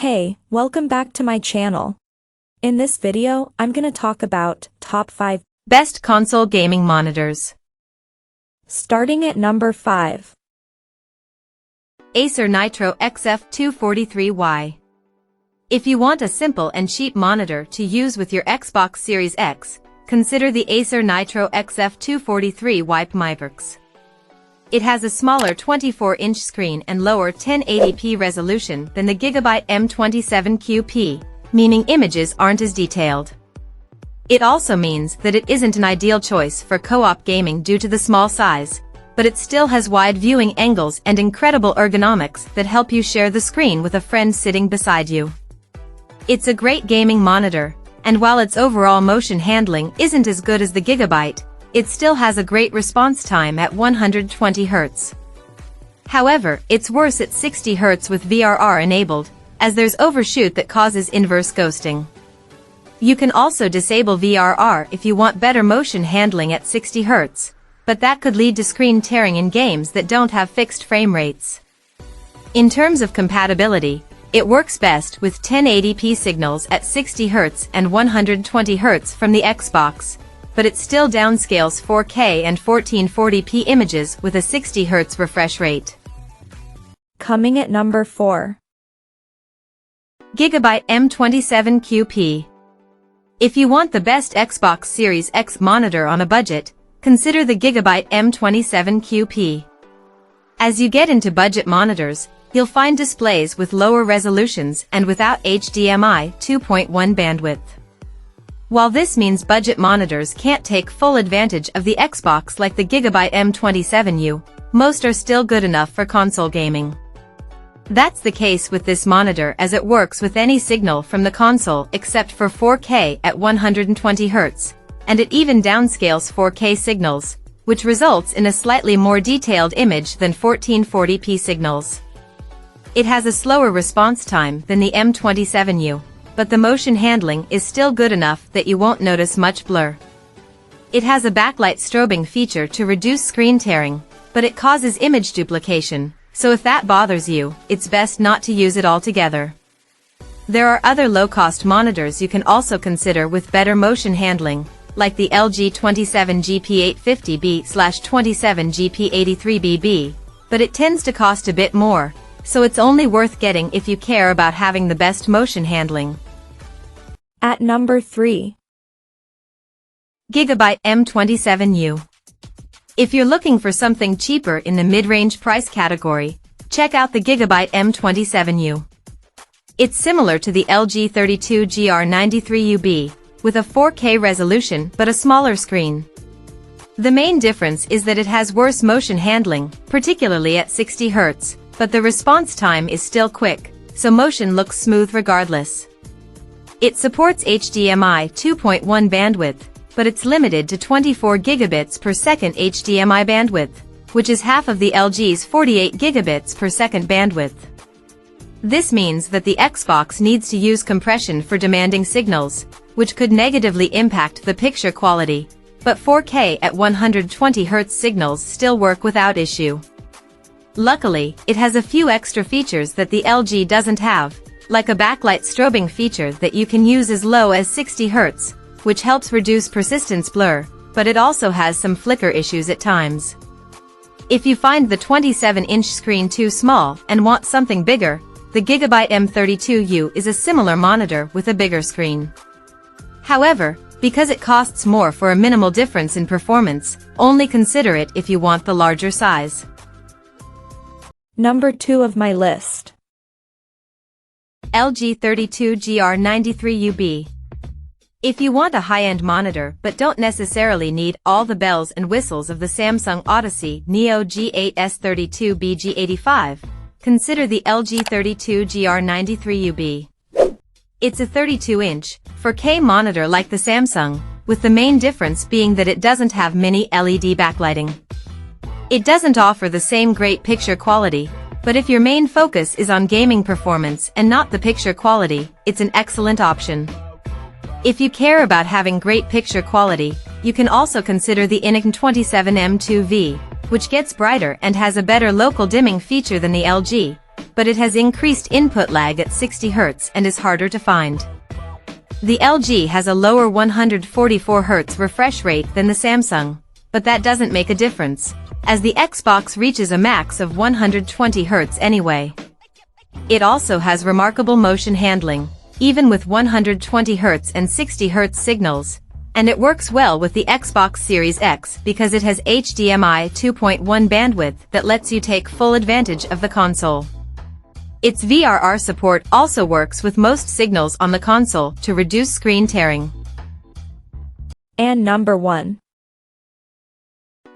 Hey, welcome back to my channel. In this video, I'm gonna talk about top 5 best console gaming monitors. Starting at number 5. Acer Nitro XF 243Y. If you want a simple and cheap monitor to use with your Xbox Series X, consider the Acer Nitro XF 243Y Miverx. It has a smaller 24-inch screen and lower 1080p resolution than the Gigabyte M27QP, meaning images aren't as detailed. It also means that it isn't an ideal choice for co-op gaming due to the small size, but it still has wide viewing angles and incredible ergonomics that help you share the screen with a friend sitting beside you. It's a great gaming monitor, and while its overall motion handling isn't as good as the Gigabyte, it still has a great response time at 120 Hz. However, it's worse at 60 Hz with VRR enabled, as there's overshoot that causes inverse ghosting. You can also disable VRR if you want better motion handling at 60 Hz, but that could lead to screen tearing in games that don't have fixed frame rates. In terms of compatibility, it works best with 1080p signals at 60 Hz and 120 Hz from the Xbox, but it still downscales 4K and 1440p images with a 60 Hz refresh rate. Coming at number 4. Gigabyte M27QP. If you want the best Xbox Series X monitor on a budget, consider the Gigabyte M27QP. As you get into budget monitors, you'll find displays with lower resolutions and without HDMI 2.1 bandwidth. While this means budget monitors can't take full advantage of the Xbox like the Gigabyte M27U, most are still good enough for console gaming. That's the case with this monitor as it works with any signal from the console except for 4K at 120 Hz, and it even downscales 4K signals, which results in a slightly more detailed image than 1440p signals. It has a slower response time than the M27U, but the motion handling is still good enough that you won't notice much blur. It has a backlight strobing feature to reduce screen tearing, but it causes image duplication, so if that bothers you, it's best not to use it altogether. There are other low-cost monitors you can also consider with better motion handling, like the LG 27GP850B/27GP83BB, but it tends to cost a bit more, so it's only worth getting if you care about having the best motion handling. At number 3. Gigabyte M27U. If you're looking for something cheaper in the mid-range price category, check out the Gigabyte M27U. It's similar to the LG 32GR93UB, with a 4K resolution but a smaller screen. The main difference is that it has worse motion handling, particularly at 60 Hz, but the response time is still quick, so motion looks smooth regardless. It supports HDMI 2.1 bandwidth, but it's limited to 24 gigabits per second HDMI bandwidth, which is half of the LG's 48 gigabits per second bandwidth. This means that the Xbox needs to use compression for demanding signals, which could negatively impact the picture quality, but 4K at 120 Hz signals still work without issue. Luckily, it has a few extra features that the LG doesn't have, like a backlight strobing feature that you can use as low as 60 Hz, which helps reduce persistence blur, but it also has some flicker issues at times. If you find the 27-inch screen too small and want something bigger, the Gigabyte M32U is a similar monitor with a bigger screen. However, because it costs more for a minimal difference in performance, only consider it if you want the larger size. Number 2 of my list. LG 32GR93UB. If you want a high-end monitor but don't necessarily need all the bells and whistles of the Samsung Odyssey Neo G8 S32BG85, consider the LG 32GR93UB. It's a 32-inch, 4K monitor like the Samsung, with the main difference being that it doesn't have mini LED backlighting. It doesn't offer the same great picture quality, but if your main focus is on gaming performance and not the picture quality, it's an excellent option. If you care about having great picture quality, you can also consider the M27M2V, which gets brighter and has a better local dimming feature than the LG, but it has increased input lag at 60 Hz and is harder to find. The LG has a lower 144 Hz refresh rate than the Samsung, but that doesn't make a difference, as the Xbox reaches a max of 120 Hz anyway. It also has remarkable motion handling, even with 120 Hz and 60 Hz signals, and it works well with the Xbox Series X because it has HDMI 2.1 bandwidth that lets you take full advantage of the console. Its VRR support also works with most signals on the console to reduce screen tearing. And number 1.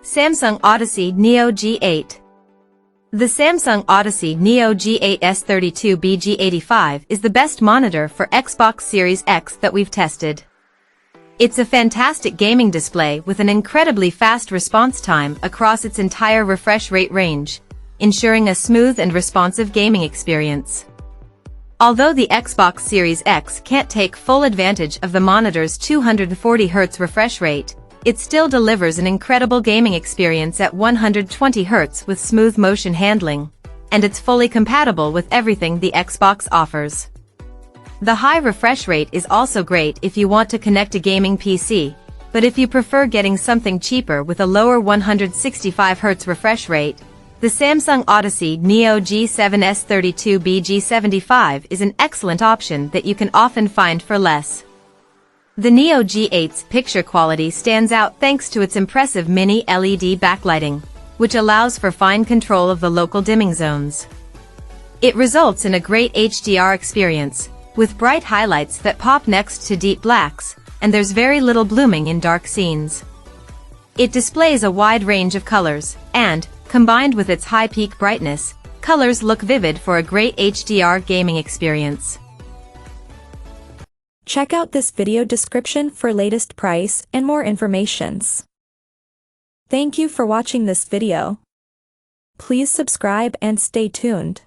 Samsung Odyssey Neo G8. The Samsung Odyssey Neo G8 S32B G85 is the best monitor for Xbox Series X that we've tested. It's a fantastic gaming display with an incredibly fast response time across its entire refresh rate range, ensuring a smooth and responsive gaming experience. Although the Xbox Series X can't take full advantage of the monitor's 240 Hz refresh rate, it still delivers an incredible gaming experience at 120 Hz with smooth motion handling, and it's fully compatible with everything the Xbox offers. The high refresh rate is also great if you want to connect a gaming PC, but if you prefer getting something cheaper with a lower 165 Hz refresh rate, the Samsung Odyssey Neo G7 S32B G75 is an excellent option that you can often find for less. The Neo G8's picture quality stands out thanks to its impressive mini LED backlighting, which allows for fine control of the local dimming zones. It results in a great HDR experience, with bright highlights that pop next to deep blacks, and there's very little blooming in dark scenes. It displays a wide range of colors, and, combined with its high peak brightness, colors look vivid for a great HDR gaming experience. Check out this video description for latest price and more informations. Thank you for watching this video. Please subscribe and stay tuned.